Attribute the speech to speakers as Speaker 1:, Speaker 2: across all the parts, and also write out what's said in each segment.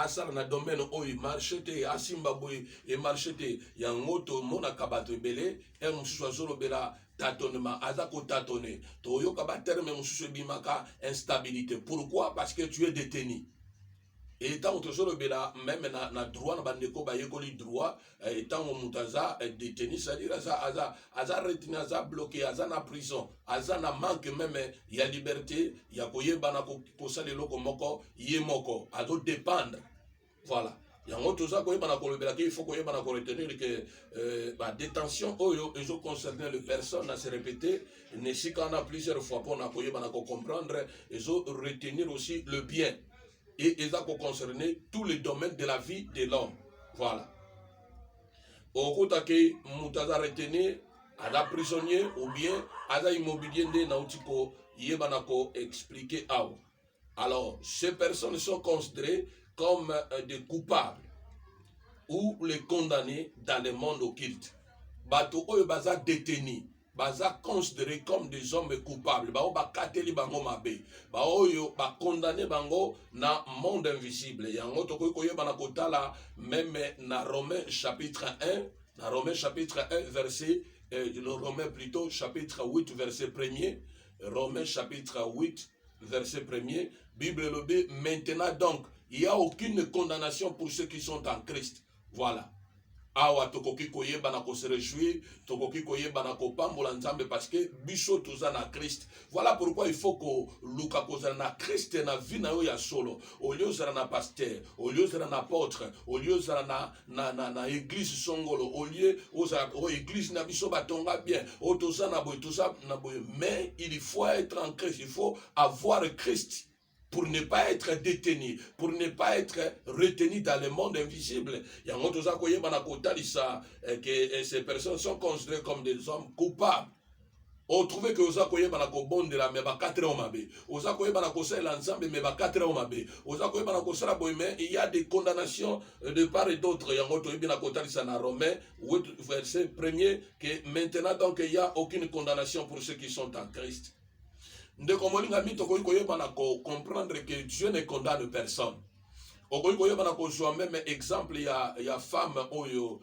Speaker 1: asala na domaine oyo marché te asimba boye e marché te yango tomonaka bato ebele mosusu azolobela tâtonnement aza kotatone toyoka baterme mosusu ebimaka instabilité. Pourquoi? Parce que tu es détenu. Et tant que tu même na droit na bandeko ba yekoli droit et tant que mutaza détenu, c'est-à-dire aza retenu, aza bloqué, aza na prison, aza na manque même ya liberté, ya koyeba na kosala eloko moko yemoko azo dépendre. Voilà. Yango toza koyeba na kolobela ke il faut koyeba na retenir que ba détention oyo ezo concerner les personnes à se répéter, ne si qu'on a plusieurs fois pour na koyeba na comprendre, ezo retenir aussi le bien. Et ils ont concerné tous les domaines de la vie de l'homme. Voilà. Au coup que Moutaza retenu, à la prisonnier ou bien à la immobilier de Nautiko, Yebanako expliqué à vous. Alors, ces personnes sont considérées comme des coupables ou les condamnés dans le monde occulte. Bato oyo baza détenus. Baza considérés comme des hommes coupables. Bao ba kateli bango mabe. Bao yo ba condamné bango na monde invisible. Yango toko koye bana kotala même na Romains chapitre 1, na Romains chapitre 1 verset le Romains plutôt chapitre 8 verset 1er, Romains chapitre 8 verset 1er, Bible le B, maintenant donc, il n'y a aucune condamnation pour ceux qui sont en Christ. Voilà. Awa tokoki koyeba na ko se réjouir, tokoki koyeba na ko pambola nzambe parce que biso toza na Christ. Voilà pourquoi il faut que luka kozala na Christ na vie na yo ya solo. Au lieu zala na pasteur, au lieu zala na apôtre, au lieu zala na église songolo, au lieu oza église na biso batonga bien, o toza na boy, mais il faut être en Christ, il faut avoir Christ. Pour ne pas être détenu, pour ne pas être retenu dans le monde invisible. Il y a un autre que ces personnes sont considérées comme des hommes coupables. On trouve que oza koyeba na ko bondela me ba 4 hommes abe. Oza koyeba na ko sala ensemble me ba 4 hommes abe. Oza koyeba na ko sala boy mais il y a des condamnations de part et d'autre. Yango to yebina ko talisa na Romains 8 verset 1er que maintenant donc il y a aucune condamnation pour ceux qui sont en Christ. De komolinga mito koyi koyeba na ko comprendre que Dieu ne condamne personne. Okoyi koyeba na ko joa même exemple ya femme oyo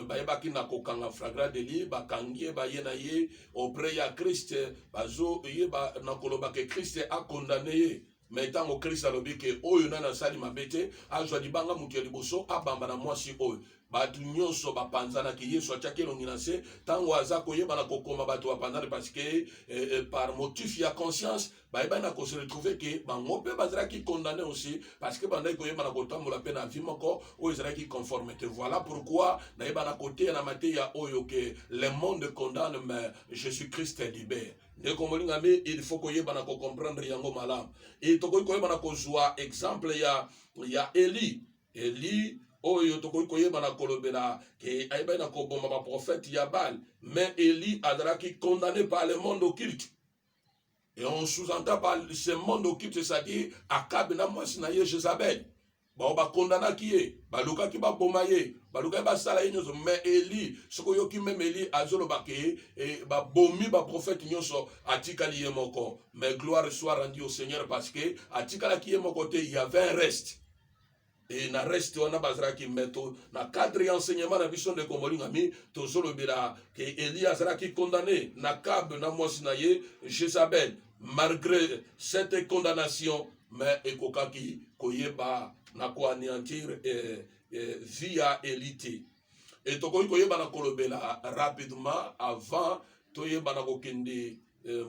Speaker 1: bayebaki na ko kanga flagrant délit bakangie ba yena ye auprès ya Christ bazo yeba na koloba que Christ a condamné ye. Mais tant que Christ a lobi que oyo na sali mabete a joa libanga mutu ya liboso abamba na mwasi oyo. Batu nyonso bapanzana ki Yesu atiaki elongi se tango aza koyeba na kokoma batu bapanzana parce que par motif ya conscience bayeba na ko se retrouver que bango pe bazalaki condamné aussi parce que bandai koyeba na kotambola pe na vie moko oyo ezalaki conformité. Voilà pourquoi nayeba na côté na mateya oyo que le monde condamne mais Jésus-Christ libère. Et comme il faut koyeba na ko comprendre yango malam. Et to koyeba na ko joa exemple ya Élie oyo tokoki koyeba na kolobela ke ayeba na koboma ba prophète ya Baal, mais Élie azalaki condamné par le monde occulte. Et on sous-entend par ce monde occulte, c'est-à-dire Akab na mwasi na ye Jézabel. Ba condamna ki ye, ba luka ki ba boma ye, ba luka ba sala ye nyoso, mais Élie, soko yoki même Élie azoloba ke ba bomi ba prophète nyoso atikali ye moko. Mais gloire soit rendue au Seigneur parce que atikala ki ye moko te, il y avait un reste. Et na reste wana bazraki meto na cadre enseignement na biso de komolingami tozolo bira que Élie azraki condamné na Kab na mwasi na ye Jézabel. Malgré cette condamnation mais ekokaki koyeba na ko anéantir via Élite. Et tokoki koyeba na kolobela rapidement avant toyeba na kokende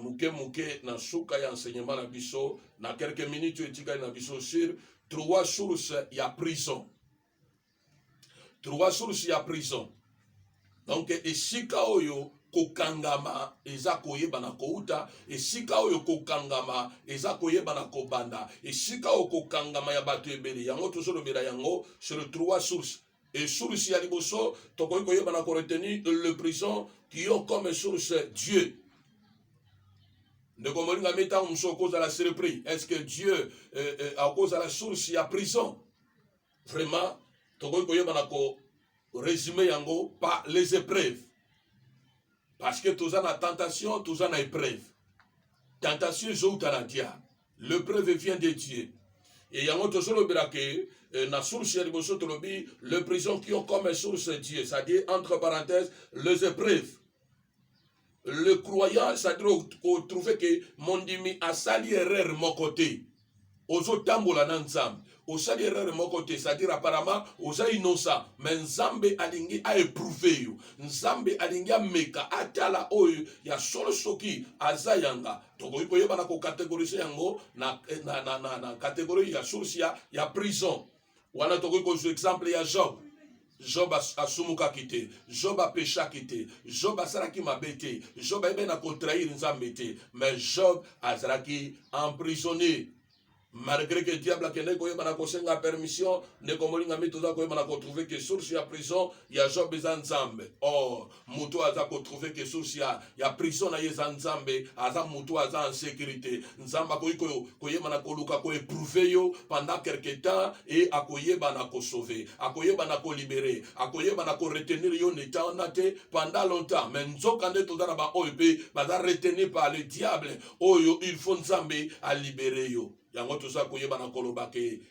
Speaker 1: muke na suka ya enseignement na biso na quelques minutes etika na biso sur 3 sources y a prison. 3 sources y a prison. Donc esika oyo kokangama eza koyeba na kouta, esika oyo kokangama eza koyeba na kobanda, esika oyo kokangama ya bato ebele. Yango tozolo bela yango sur 3 sources. Et source ya liboso tokoki koyeba na ko retenir le prison qui ont comme source Dieu. De komolinga meta umso cause à la surprise. Est-ce que Dieu à cause à la source il y a prison? Vraiment, tokoki koyeba na ko résumer yango par les épreuves. Parce que tous en a tentation, tous en a épreuve. Tentation est au diable. L'épreuve vient de Dieu. et yango tozolobela ke na source ya liboso tolobi les prisons qui ont comme source Dieu, c'est-à-dire entre parenthèses les épreuves. Le croyant, c'est-à-dire qu'on trouve que mondimi a sali erreur mon côté. Ozo tambola na nzambe. Au sali erreur mon côté, c'est-à-dire apparemment oza innocent, mais nzambe alingi a éprouvé yo. Nzambe alingi a meka atala oyo ya solo soki azayanga. Toko iko yeba na ko catégoriser yango na catégorie ya source ya prison. Wana toko iko exemple ya Job. Job a sumuka kite, Job a pécha kite, Job a saraki mabete, Job a bien contraire nzambe te, mais Job a saraki emprisonné. Malgré que le diable a kende koye bana kosenga permission, ne komolinga mitoza koye bana trouver que source ya prison ya Job eza nzambe. Or, muto aza ko trouver que source ya prison na yeza nzambe, aza muto aza en sécurité. Nzamba koye bana koluka ko éprouver yo pendant quelque temps et akoye bana ko sauver, akoye bana ko libérer, akoye bana ko retenir yo n'étant nate pendant longtemps. Mais nzoka nde toza na ba oyo pe baza retenu par le diable, oyo il faut nzambe a libérer yo.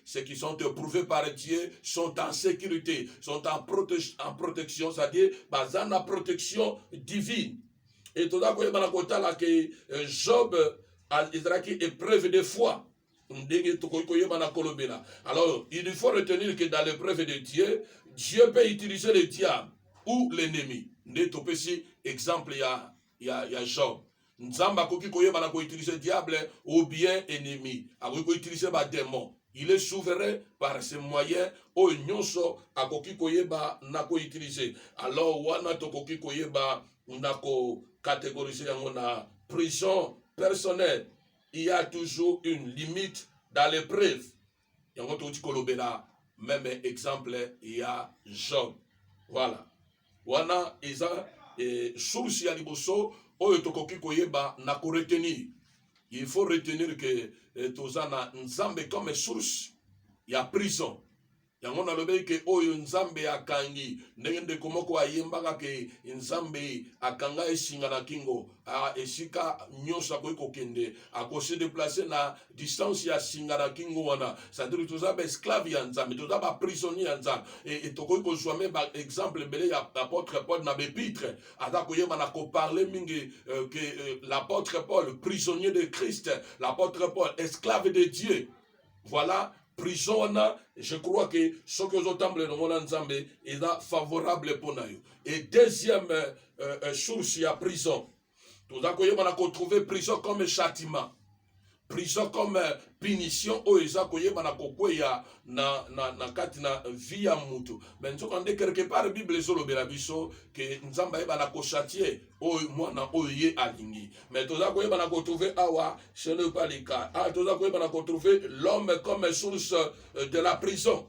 Speaker 1: Ceux qui sont éprouvés par Dieu sont en sécurité, sont en protection, c'est-à-dire en protection divine. Et tout ça, que Job a épreuve de foi. Alors, il faut retenir que dans l'épreuve de Dieu, Dieu peut utiliser le diable ou l'ennemi. Exemple, il y a Job. Nzamba koki koyeba na ko utiliser diable ou bien ennemi. Akoki ko utiliser ba démon. Il est souverain par ses moyens. O nyonso akoki koyeba na ko utiliser. Alors wana to koki koyeba na ko catégoriser yango na prison personnelle. Il y a toujours une limite dans l'épreuve. Yango to kolobela même exemple il y a Job. Voilà. Wana isa source ya liboso oyo tokoki koyeba na ko retenir. Il faut retenir que tozana nzambe comme source ya prison. Yango na lobe ke oyo nzambe akangi ndenge ndeko moko ayembaka ke nzambe akanga esinga na kingo a esika nyonso akoki kokende akose déplacer na distance ya singa na kingo wana, c'est-à-dire toza ba esclave ya nzambe, toza ba prisonnier ya nzambe et tokoki kozwa me ba exemple belé ya apôtre Paul na bepitre ata koyeba na ko parler mingi que l'apôtre Paul prisonnier de Christ, l'apôtre Paul esclave de Dieu. Voilà. Prison, je crois que ce que vous entendez dans mon ensemble est favorable pour nous. Et deuxième source, il y a prison. Tout à coup, on a trouvé prison comme châtiment. Prison comme punition, ou na katina via mutu. Mais nous avons quelque part la Bible sur le Bélabiso que nous avons ko châtier ou moi na oye alingi. Mais tout à coup, on a trouvé awa, ce n'est pas le cas. Ah, tout à coup, on a trouvé l'homme comme source de la prison.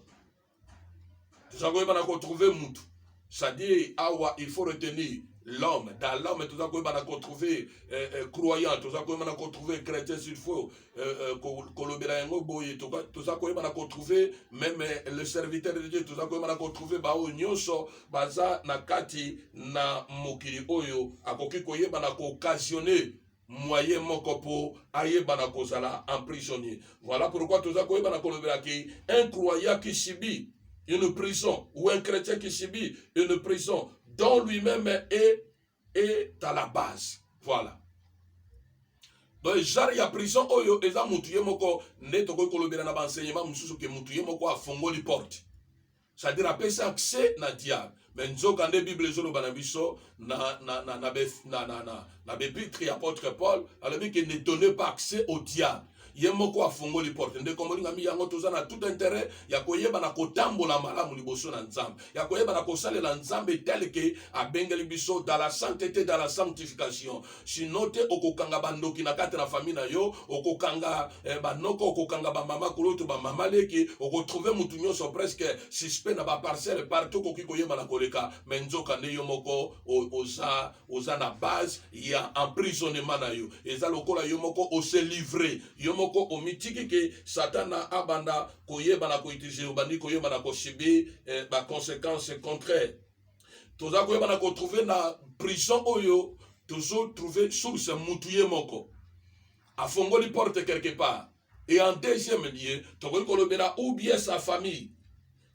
Speaker 1: Tout à coup, on a trouvé mutu. C'est-à-dire, awa, il faut retenir l'homme. Dans l'homme, tout ça, on a trouvé croyant, tout ça, on a trouvé chrétien s'il faut, tout ça, on a trouvé même le serviteur de Dieu, tout ça, on a trouvé bao nyonso, baza na kati na mokili oyo, akoki koye bana ko occasionner moyen moko po aye bana kozala emprisonné. Voilà pourquoi tout ça, on a trouvé un croyant qui subit une prison ou un chrétien qui subit une prison dont lui-même est à la base. Voilà. Donc, il y a prison, oyo, eza mutuye moko, neto ko kolobera na enseignement, mususu ke mutuye moko a fongoli porte. C'est-à-dire, a pesa accès na diable. Mais nous quand la Bible zolo banabiso na bepitre apôtre Paul, alors qu'il ne donnait pas accès au diable. Yemoko a fongo li porte nde komoli ngami yango toza na tout intérêt ya koyeba na kotambola malamu liboso na nzambe ya koyeba na kosalela nzambe tel que abengeli biso dans la sainteté, dans la sanctification. Sinon te okokanga bandoki na kati na famille na yo, okokanga banoko, okokanga ba mama kuloto ba mama leki, okotrouver mutu nyonso presque suspect na ba parcelle partout koki koyeba na koleka menzoka nde yo moko oza na base ya emprisonnement na yo. Eza lokola yo moko o se livrer yo moko omitiki ke satana abanda koyeba na ko utiliser obandi koyeba na ko subir ba conséquences contraires. Toza koyeba na ko trouver na prison oyo toujours trouver source mutuye moko afongoli porte quelque part Et en deuxième lieu, tokoki kolobela ou bien sa famille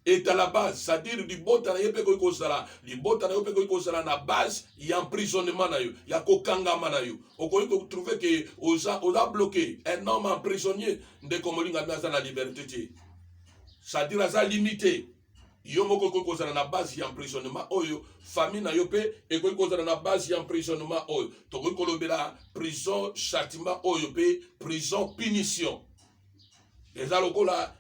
Speaker 1: est à la base, c'est-à-dire du botana yope koki kozala, du botana yope koki kozala na base, il y a emprisonnement na yo, il y a kokangama na yo. Okoki trouver que oza bloqué, un homme emprisonnier, nde komolinga aza na liberté. C'est-à-dire aza limité. Yo moko koki kozala na base ya emprisonnement oyo, famille na yo pe ekoki kozala na base ya emprisonnement oyo. Tokoki kolobela prison châtiment oyo pe prison punition. Eza lokola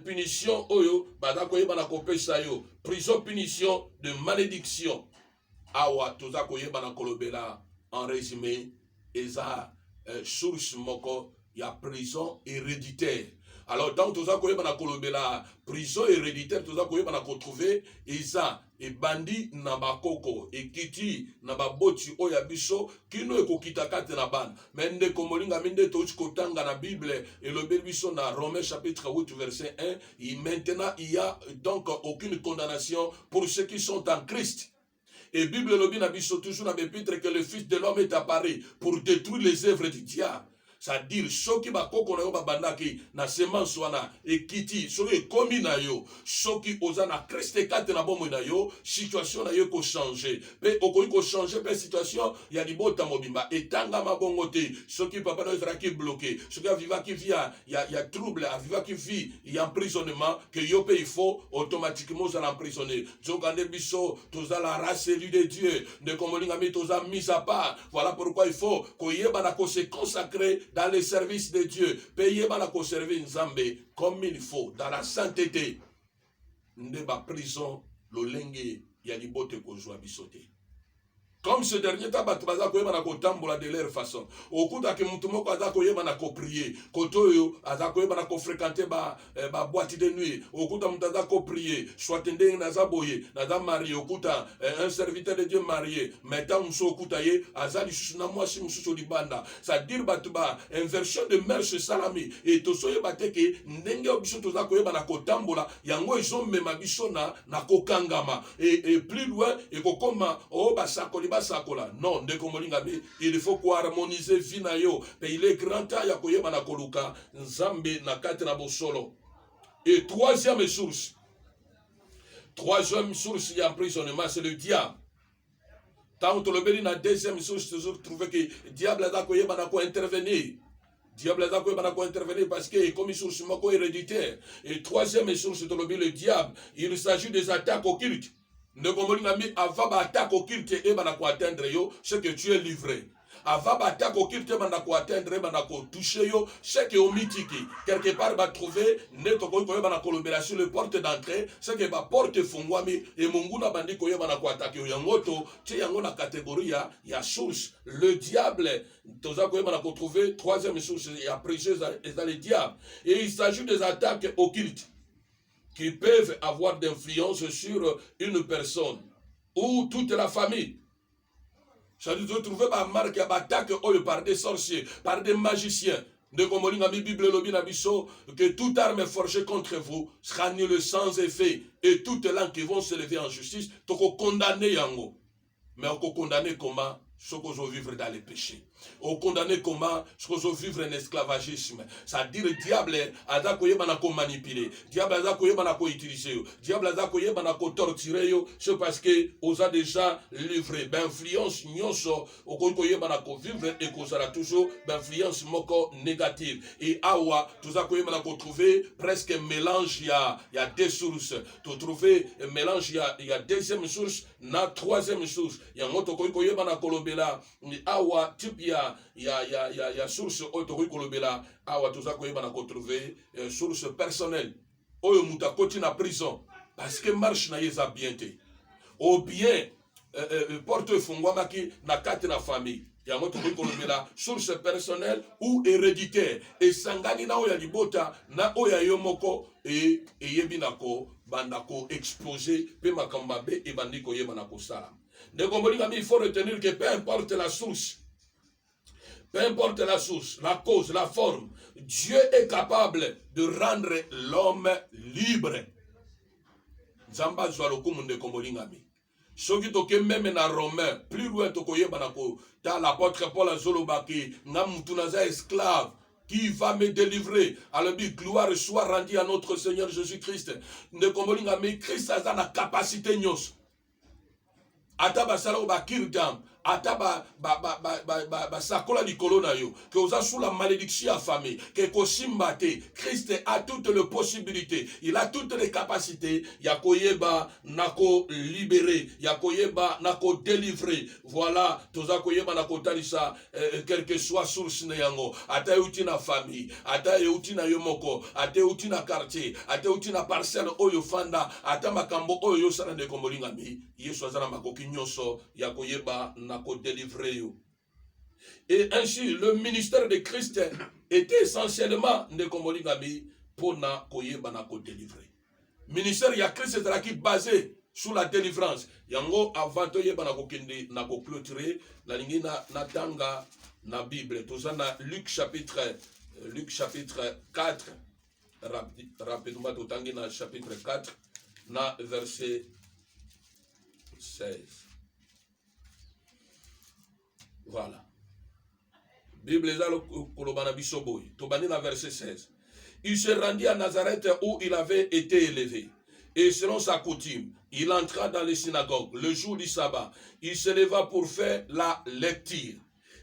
Speaker 1: punition oyo baza koyeba na kopesa yo, prison punition de malédiction. Awa toza koyeba na kolobela en résumé eza source moko ya prison héréditaire. Alors donc toza koyeba na kolobela prison héréditaire, toza koyeba na retrouver eza ebandi na bakoko ekiti na baboti oya biso kino ekokita kate na bana mende komolinga minde tochi kotanga na Bible et le biso na Romains chapitre 8 verset 1 et maintenant il y a donc aucune condamnation pour ceux qui sont en Christ. Et Bible lobi na biso toujours na bépître que le Fils de l'homme est apparu pour détruire les œuvres du diable. C'est-à-dire, soki bakoko na yo babandaki na semence wana ekiti, soki ekomi na yo, soki oza na Christ kate na bomo na yo, situation na yo ko changer. Pe okoki ko changer pe situation ya libota mobimba etanga mabongo te. Soki papa na ezraki bloqué, soki avivaki via ya trouble, avivaki vie, ya emprisonnement que yo pe il faut automatiquement za l'emprisonner. Zokande biso toza la race élue de Dieu, de komolinga mi toza mise à part. Voilà pourquoi il faut koyeba na ko se consacrer dans le service de Dieu, payer la servir Nzambe comme il faut, dans la sainteté. Ndeba prison, l'olenge, yalibote kozwa bisote. Comme ce dernier temps, baza koyeba na kotambola de leur façon. Okuta ke mutu moko aza koyeba na ko prier. Kotoyo aza koyeba na ko fréquenter ba boîte de nuit. Okuta mutu aza ko prier. Soit ndenge na zaboye, na za marié. Okuta un serviteur de Dieu marié. Maintenant muso okuta ye aza lisusu na mwasi mususu libanda. Ça dire batuba inversion de mœurs salami. Et tosoye bateke ndenge obiso toza koyeba na kotambola yango ezomema biso na kokangama. Et plus loin et kokoma o basakoli sakola. Non, il faut qu'on harmonise vie na yo. Mais il est grand temps ya koyeba na koluka nzambe na kate na bosolo. Et troisième source ya emprisonnement, c'est le diable. Tant que le na deuxième source, toujours trouver que le diable a koyeba na ko intervenir. Diable a koyeba na ko intervenir parce que comme source moko héréditaire. Et troisième source le diable, il s'agit des attaques occultes. Ne komolingami avant attaque occulte et banako atteindre yo, c'est que tu es livré. Avant attaque occulte et banako atteindre et banako toucher yo, c'est que au mythique quelque part va trouver neto ko banako lobela sur le porte d'entrée, c'est que ba porte fungwami et munguna bandiko yo banako attaquer yo yangoto, tu yango na catégorie ya source. Le diable, toza ko banako trouver troisième source ya précieuse est dans le diable. Et il s'agit des attaques occultes qui peuvent avoir d'influence sur une personne ou toute la famille. C'est-à-dire de trouver ma marque à attaque par des sorciers, par des magiciens. De Komolinga Bible Lobina Bisso, que toute arme forgée contre vous sera nulle sans effet, et toutes langues qui vont se lever en justice, toko condamner yango. Mais on condamner comment? Ce qu'on veut vivre dans les péchés. On condamne comment ce qu'on veut vivre en esclavagisme. C'est-à-dire le diable a ko manipuler. Diable a ko utiliser. Diable a ko torturer. C'est parce que on a déjà livré. D'influence nyonso au ko vivre et qu'on sera toujours d'influence moko négative. Et awa tout a ko trouver presque un mélange il y a deux sources. Tu trouver un mélange il y a deuxième source, na troisième source. Il y a moto ko kolobela awa type ya source otori kolobela awa toza koyeba na retrouver source personnelle oyo muta koti na prison parce que marche na yeza bien te ou bien porte fungwamaki na kati na famille yango tokoki kolobela source personnelle ou héréditaire esangani na oyo ya libota na oyo ya yo moko eyebi nako bandako exploser pe makambo mabe ebandi koyeba na kosala. Il faut retenir que peu importe la source, la cause, la forme, Dieu est capable de rendre l'homme libre. Zamba zwalokumu nde komolingami. Soki toke même na Romain, plus loin tokoye banako, ta l'apôtre Paul azolobaki, na mutunaza esclave. qui va me délivrer. Alors, gloire soit rendue à notre Seigneur Jésus-Christ. Mais Christ a la capacité nyos. Ata basala ba kirdam, ata ba sakola likolo na yo, que oza sous la malédiction affamée, que kosimbate, Christ a toutes les possibilités, il a toutes les capacités, yakoyeba nako libérer, yakoyeba nako délivrer. Voilà, toza koyeba nako talisa quel que soit source na yango, ata euti na famille, ata euti na yomoko, ata euti na quartier, ata euti na parcelle oyo fanda, ata makambo oyo sala de komolinga mi, yesu azana makoki nyonso yakoyeba nako délivrer yo. Et ainsi le ministère de Christ était essentiellement de komolingami pour na koyeba nako délivrer. Ministère ya Christ est basé sur la délivrance. Yango avant to yeba nako kende nako clôturer la lingi na tanga na Bible. Tozana Luc chapitre 4 rapidement totangi na chapitre 4 na verset 16. Voilà. Bible kolobana bisoboy. Tobani na verset 16. Il se rendit à Nazareth où il avait été élevé. Et selon sa coutume, il entra dans les synagogues le jour du sabbat. Il se leva pour faire la lecture.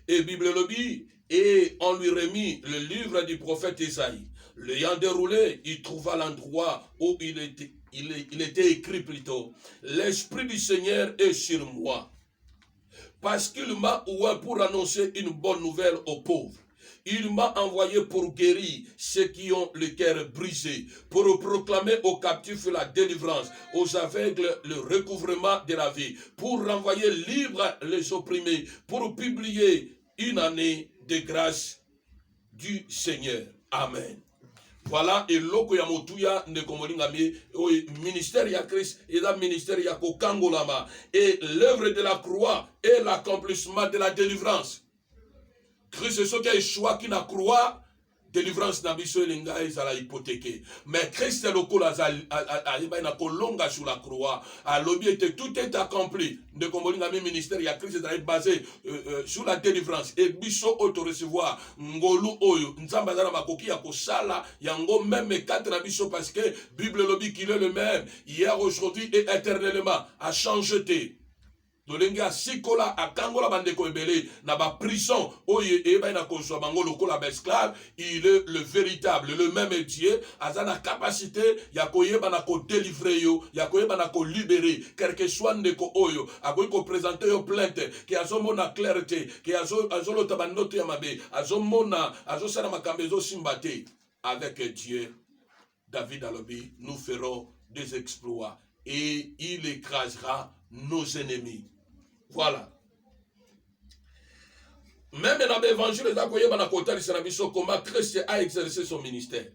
Speaker 1: Et Bible lobby, et on lui remit le livre du prophète Isaïe. L'ayant déroulé, il trouva l'endroit où il était écrit plutôt: l'Esprit du Seigneur est sur moi, parce qu'il m'a ouvert pour annoncer une bonne nouvelle aux pauvres. Il m'a envoyé pour guérir ceux qui ont le cœur brisé, pour proclamer aux captifs la délivrance, aux aveugles le recouvrement de la vie, pour renvoyer libres les opprimés, pour publier une année de grâce du Seigneur. Amen. Voilà, et loko ya motuya ne komolingami ministère ya Christ et la ministère ya kokangolama, et l'œuvre de la croix et l'accomplissement de la délivrance. Christ est ce qui a choisi qui n'a croix, délivrance na biso elinga ezala hypothéqué. Mais Christ est le col na kolonga sur la croix. À l'objet était tout est accompli. De komolingami ministère ya Christ est basé sur la délivrance. Et biso auto recevoir ngolu oyo nzamba zala makoki ya kosala yango même quatre na biso, parce que Bible lobby qu'il est le même hier, aujourd'hui et éternellement, a changé. Dolenga sikola akangola bandeko ebele na ba prison oye eba na kozwa bango lokola ba esclave. Il est le véritable, le même Dieu, azana capacité ya koyeba na ko délivrer yo, ya koyeba na ko libérer quel que soit ndeko oyo akoyi ko présenter yo plainte ki azomona clarté, ki azolo tabanoto ya mabe, azomona azosala makambo ezo simbate. Avec Dieu, David alobi, nous ferons des exploits et il écrasera nos ennemis. Voilà. Même dans l'évangile, comment Christ a exercé son ministère.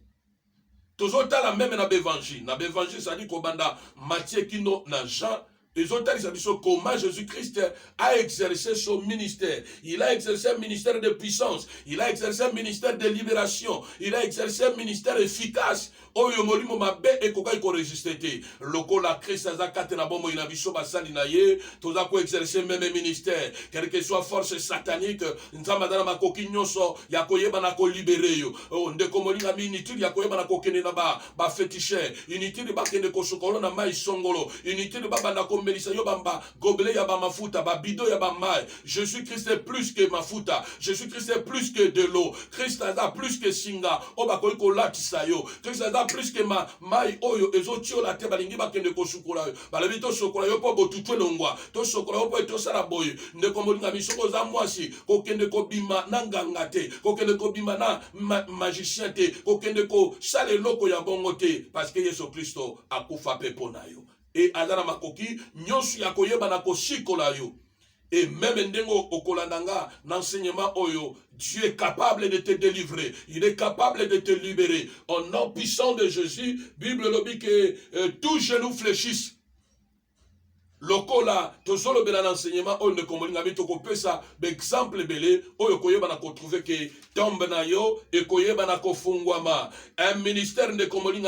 Speaker 1: Toujours la même dans l'évangile. Dans l'évangile, ça dit qu'on banda Matthieu, Kino, Jean. Les autres, comment Jésus-Christ a exercé son ministère. Il a exercé un ministère de puissance. Il a exercé un ministère de libération. Il a exercé un ministère efficace. Oyo molimo mabe ekoka iko résister. Lokola Christ azakate na bombo ina biso basali na ye, toza ko exercer même ministère. Quelle que soit force satanique, nzamba dana makoki nyonso ya koyeba na ko libérer yo. Ndeko molinga mi inutile ya koyeba na ko kende na ba féticheur. Inutile ba kende ko sokolo na mai songolo. Inutile ba banda ko melisa yo bamba gobelet ya ba mafuta, ba bido ya ba mai. Jésus-Christ est plus que mafuta. Jésus-Christ est plus que de l'eau. Christ a plus que singa. Oba ko ko latisa yo. Christ a plus que mai oyo ezotio la te balingi bakende ko sukula yo. Balabi to sukula yo po botutwe longwa. To sukula yo po to sala boye. Ndeko molinga misoko za mwasi ko kende ko bima nanganga te. Ko kende ko bima na magicien te. Ko kende ko sale loko ya bongo te, parce que Yesu Kristo akufa pepo na yo. Et azana makoki nyonsu ya koyeba na ko sikola yo. Et même ndengo okolandanga n'enseignement oyo, Dieu est capable de te délivrer. Il est capable de te libérer. Au nom puissant de Jésus, Bible le dit que tous genoux fléchissent. Lokola, tosolo bela l'enseignement, on ne communique pas toko pesa, exemple belé, oyo koyeba na ko trouver que tombe na yo, et koyeba na ko fungwama. Un ministère ne communique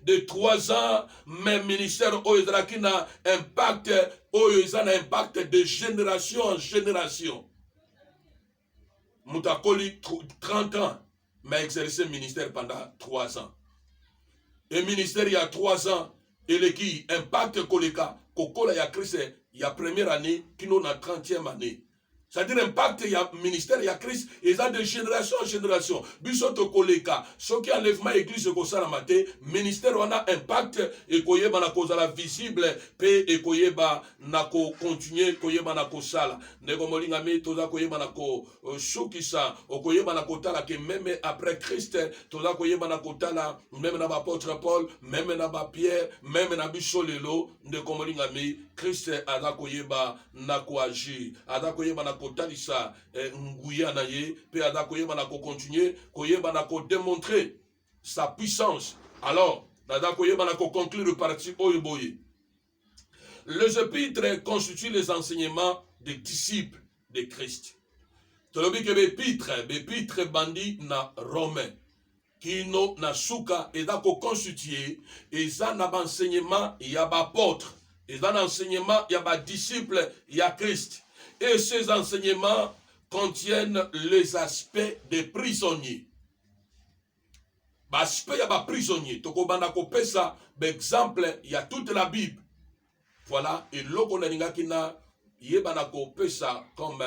Speaker 1: de 3 ans, mais ministère oyo draki na impact, oyo izana impact de génération en génération. Moutakoli 30 ans. m'a exercé le ministère pendant 3 ans. Et le ministère, il y a 3 ans, et le qui impact koleka, kokola ya Christ, il y a première année, qui nous a 30e année. C'est-à-dire impact, il y a ministère, il y a Christ, et ça de génération en génération. Bisoto koleka, ce qui enlèvement église ko sala maté, ministère on a impact, et koyeba na kozala visible, pe et koyeba na ko continuer, koyeba na ko sala. Nego molinga me, toza koyeba na ko shukisa, o koyeba na ko tala que même après Christ, toza koyeba na ko tala, même na apôtre Paul, même na Pierre, même na bisolelo, nego molinga me, Christ aza koyeba na ko agir, aza koyeba na kotalisa nguya na ye pe aza koyeba na ko continuer koyeba na ko démontrer sa puissance. Alors aza koyeba na ko conclure partie oyo boye. Les épîtres constituent les enseignements des disciples de Christ. Tolobi ke bépître bandi na romain kino na suka eza ko constituer eza na enseignement ya ba apôtre, eza na enseignement ya ba disciples ya Christ. Et ces enseignements contiennent les aspects des prisonniers. L'aspect ya ba prisonnier. Toko banda ko pesa exemple il y a toute la Bible. Voilà, et loko na ninga kina yebana ko pesa comme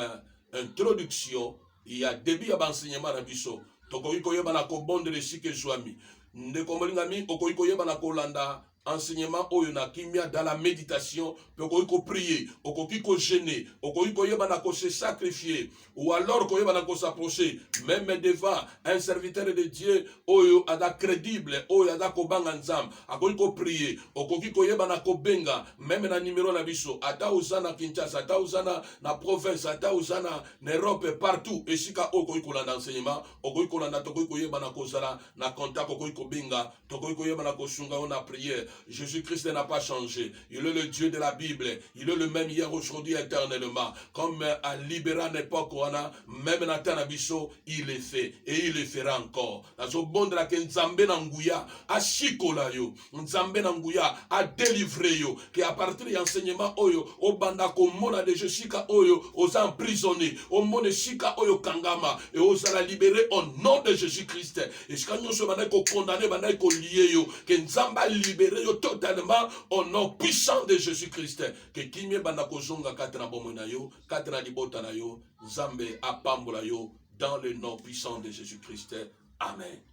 Speaker 1: introduction, il y a début ya ba enseignement na biso. Toko iko yebana ko bonde le sike swami. Ndeko molinga mi oko iko yebana ko landa enseignement oyo na kimia dans la méditation, poko iko prier, oko iko gêner, oko iko yebana ko se sacrifier, ou alors ko yebana ko s'approcher même devant un serviteur de Dieu oyo ada crédible, oyo ada ko banga nzam, ako iko prier, oko iko yebana ko benga même na numéro na biso, ata uzana Kinshasa, ata uzana na province, ata uzana na Europe partout, esika oko iko landa enseignement, oko iko landa toko iko yebana ko sala na contact, oko iko benga, toko iko yebana ko sunga na prière. Jésus-Christ n'a pas changé. Il est le Dieu de la Bible. Il est le même hier, aujourd'hui, éternellement. Comme à libérer à l'époque, même dans Tanabiso, il le fait. Et il le fera encore. Dans ce bon de la Nzambe Nanguya, a Shikola yo, Nzambe Nanguya, a délivré yo, qui à partir de l'enseignement oyo, au banda komona de Jessica oyo, aux emprisonnés, au monde Shika oyo Kangama, et aux la libérer au nom de Jésus-Christ. Et ce qu'on se va condamner, va qu'on lié yo, que Nzamba libéré yo totalement au nom puissant de Jésus-Christ. Que kimye banda kozonga katana bomona yo, katana libota na yo, Nzambe apambola yo dans le nom puissant de Jésus-Christ. Amen.